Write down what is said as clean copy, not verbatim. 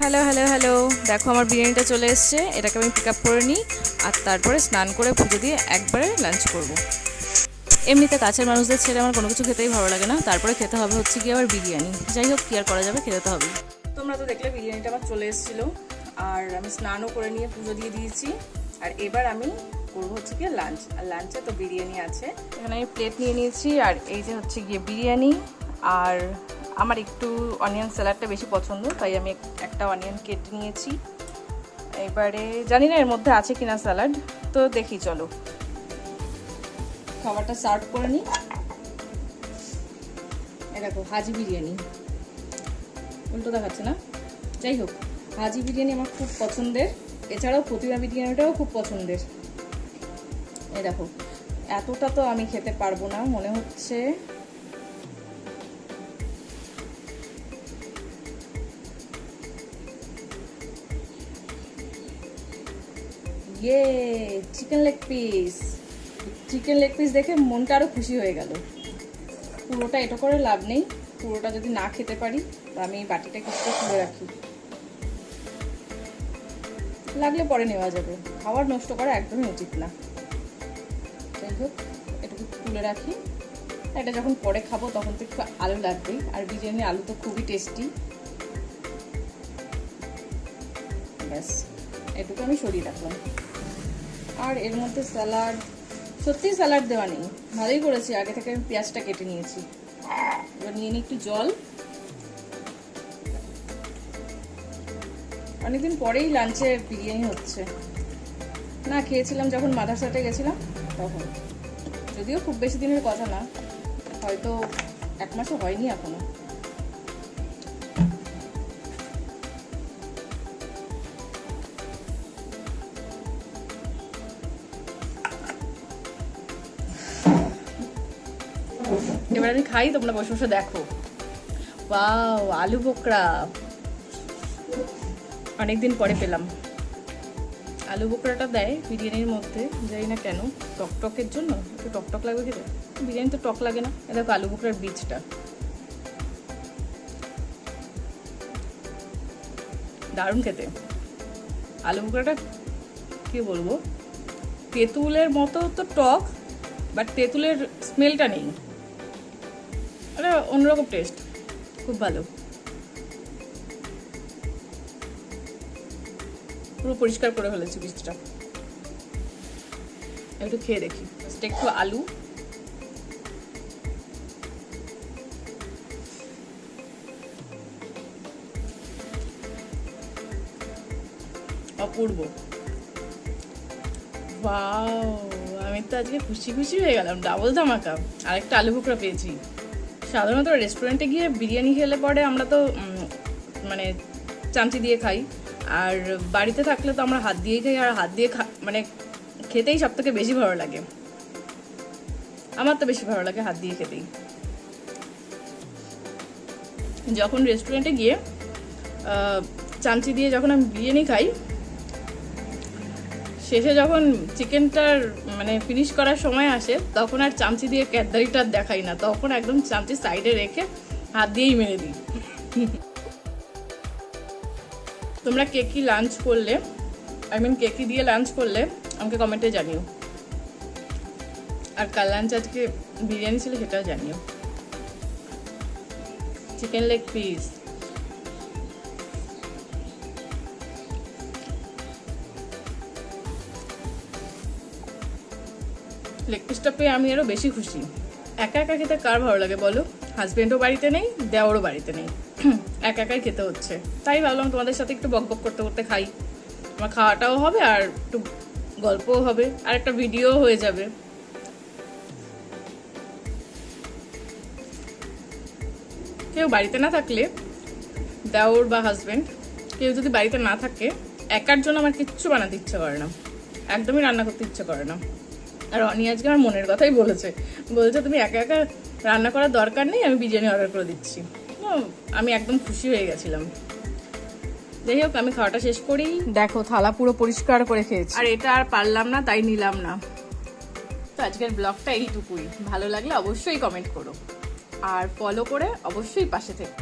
Hello hello hello, দেখো আমার বিরিয়ানিটা চলে এসছে। এটাকে আমি পিক আপ করে নিই আর তারপরে স্নান করে পুজো দিয়ে একবারে লাঞ্চ করব। এমনিতে কাছের মানুষদের ছেড়ে আমার কোনো কিছু খেতেই ভালো লাগে না, তারপরে খেতে হবে হচ্ছে কি আবার বিরিয়ানি। যাই হোক, কি আর করা যাবে, খেতে তো হবে। তোমরা তো দেখলে বিরিয়ানিটা আমার চলে এসেছিলো আর আমি স্নানও করে নিয়ে পুজো দিয়ে দিয়েছি। আর এবার আমি করবো হচ্ছে গিয়ে লাঞ্চ। আর লাঞ্চে তো বিরিয়ানি আছে, এখানে আমি প্লেট নিয়ে নিয়েছি। আর এই যে হচ্ছে গিয়ে বিরিয়ানি, আর আমার একটু অনিয়ন স্যালাডটা বেশি পছন্দ, তাই আমি একটা অনিয়ন কেটে নিয়েছি। এবারে জানি না এর মধ্যে আছে কিনা স্যালাড, তো দেখি চলো খাবারটা সার্ভ করে নিই। এ দেখো হাজি বিরিয়ানি, উল্টো দেখাচ্ছে না। যাই হোক, হাজি বিরিয়ানি আমার খুব পছন্দের, এছাড়াও প্রতিমা বিরিয়ানিটাও খুব পছন্দের। এই দেখো, এতটা তো আমি খেতে পারবো না মনে হচ্ছে। ইয়ে chicken leg piece, chicken leg piece দেখে মনটা আরো খুশি হয়ে গেল। পুরোটা এটা করে লাভ নেই, পুরোটা যদি না খেতে পারি তো আমি বাটিটা কিছুটা তুলে রাখি, লাগলে পরে নেওয়া যাবে। খাবার নষ্ট করা একদমই উচিত না। যাই হোক, এটুকু তুলে রাখি। এটা যখন পরে খাবো তখন তো একটু আলু লাগবেই, আর বিরিয়ানি আলু তো খুবই টেস্টি। ব্যাস, এটুকু আমি সরিয়ে রাখলাম। আর এর মধ্যে স্যালাড, সত্যি স্যালাড দেওয়া নেই, ভালোই করেছি, আগে থেকে আমি পেঁয়াজটা কেটে নিয়েছি। এবার নিয়ে নিই একটু জল। অনেকদিন পরেই লাঞ্চে বিরিয়ানি হচ্ছে, না খেয়েছিলাম যখন মাদ্রাসাতে গেছিলাম তখন, যদিও খুব বেশি দিনের কথা না, হয়তো 1 মাসও হয়নি এখনো। এবার আমি খাই, তোমরা বসে বসে দেখো। ওয়াও, আলু বোকরা অনেকদিন পরে পেলাম। আলু বোকরাটা দেয় বিরিয়ানির মধ্যে, জানি না কেন, টকটকের জন্য, একটু টকটক লাগবে খেতে। বিরিয়ানি তো টক লাগে না। এ দেখো আলু বোকরার বীজটা, দারুণ খেতে। আলু বোকরাটা কি বলবো, তেঁতুলের মতো তো টক, বাট তেঁতুলের স্মেলটা নেই, এটা অন্যরকম টেস্ট, খুব ভালো। পুরো পরিষ্কার করে ফেলেছি বীজটা। একটু খেয়ে দেখি, একটু আলু, অপূর্ব। ওয়াও, আমি তো আজকে খুশি খুশি হয়ে গেলাম, ডাবল ধামাকা। আরেকটা আলু বোকরা পেয়েছি। সাধারণত রেস্টুরেন্টে গিয়ে বিরিয়ানি খেলে পরে আমরা তো মানে চামচি দিয়ে খাই, আর বাড়িতে থাকলে তো আমরা হাত দিয়েই খাই। আর হাত দিয়ে মানে খেতেই সব থেকে বেশি ভালো লাগে, আমার তো বেশি ভালো লাগে হাত দিয়ে খেতেই। যখন রেস্টুরেন্টে গিয়ে চামচি দিয়ে যখন আমি বিরিয়ানি খাই, শেষে যখন চিকেনটার মানে ফিনিশ করার সময় আসে, তখন আর চামচি দিয়ে ক্যাডারিটা দেখাই না, তখন একদম চামচি সাইডে রেখে হাত দিয়েই মেরে দিই। তোমরা কে কি লাঞ্চ করলে, কে কি দিয়ে লাঞ্চ করলে আমাকে কমেন্টে জানিও। আর কাল লাঞ্চ আজকে বিরিয়ানি ছিল সেটাও জানিও। চিকেন লেগ পিস, লেগ পিসটা পেয়ে আমি আরও বেশি খুশি। একা একা খেতে কার ভালো লাগে বলো? হাজবেন্ডও বাড়িতে নেই, দেওরও বাড়িতে নেই, একা একাই খেতে হচ্ছে। তাই ভাবলাম তোমাদের সাথে একটু বক বক করতে করতে খাই, আমার খাওয়াটাও হবে আর একটু গল্পও হবে আর একটা ভিডিও হয়ে যাবে। কেউ বাড়িতে না থাকলে, দেওর বা হাজবেন্ড কেউ যদি বাড়িতে না থাকে, একার জন্য আমার কিচ্ছু বানাতে ইচ্ছে করে না, একদমই রান্না করতে ইচ্ছে করে না। আর অনি আজকে আমার মনের কথাই বলছে তুমি একা একা রান্না করার দরকার নেই, আমি বিরিয়ানি অর্ডার করে দিচ্ছি। আমি একদম খুশি হয়ে গেছিলাম। যাই হোক, আমি খাওয়াটা শেষ করি। দেখো থালা পুরো পরিষ্কার করে খেয়েছি, আর এটা আর পারলাম না, তাই নিলাম না। তো আজকের ব্লগটা এইটুকুই। ভালো লাগলে অবশ্যই কমেন্ট করো, আর ফলো করে অবশ্যই পাশে থেকো।